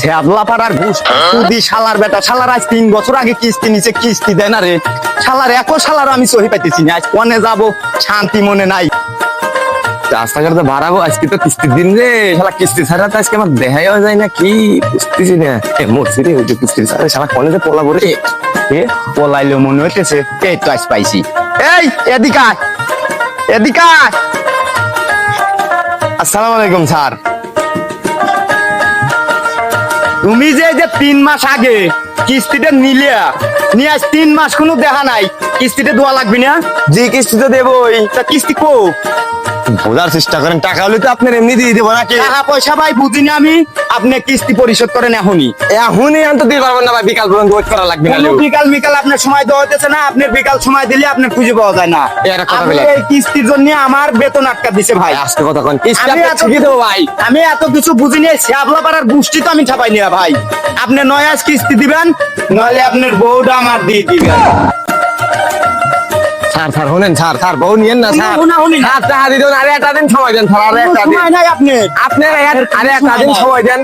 শ্যাবলা পাড়ার ঘুষ তুদি শালার বেটা শালার আজ 3 বছর আগে কিস্তি নিচে কিস্তি দেয় না রে শালার একো শালার আমি সহি পাইতেছি না আজ কোনে যাবো শান্তি মনে নাই রাস্তাঘাটে বাড়াবো আজকে তো কিস্তির দিন রে শালা কিস্তি ছাড়া তো আজকে আমার দেখাইও যায় না কি বুঝতেছি না মরছি রে ওই যে কিস্তি ছাড়া শালা কোনে যে পলাবো রে পলাইলো মনে হইতেছে এই তো আজ পাইছি এই এদিকে আয়, এদিকে আয়। আসসালামু আলাইকুম স্যার তুমি যে 3 মাস আগে কিস্তিটা নিলে নিয়ে আজ 3 মাস কোনো দেখা নাই কিস্তিটা দেওয়া লাগবে না যে কিস্তিটা দেবই তা কিস্তি কো বোঝার চেষ্টা করেন টাকা হলে তো আপনার এমনি দিয়ে দেবো নাকি টাকা পয়সা ভাই বুঝি না আমি আপনি কিস্তি পরিশোধ করেন এখনই আনতে দিতে পারবেন না ভাই বিকাল পর্যন্ত ওয়েট করা লাগবে না বিকাল আপনার সময় দেওয়া হতেছে না আপনার বিকাল সময় দিলে আপনার খুঁজে পাওয়া যায় না এই কিস্তির জন্য আমার বেতন আটকা দিছে ভাই আজকে কথা কোন কিস্তি আপনি ঠিকই দেবো ভাই আমি এত কিছু বুঝি নাই শ্যাবলা পাড়ার গোষ্ঠী তো আমি ছাপাই নিয়া ভাই আপনি নয় আজ কিস্তি দিবেন নইলে আপনার বউটা আমার দিয়ে দিবেন স্যার স্যার শুনেন স্যার স্যার বউ নিয়েন না স্যার স্যার টাকা দিন আরে একটা দিন সময় দেন স্যার আরে একটা দিন নাই আপনি আরে একটা দিন সময় দেন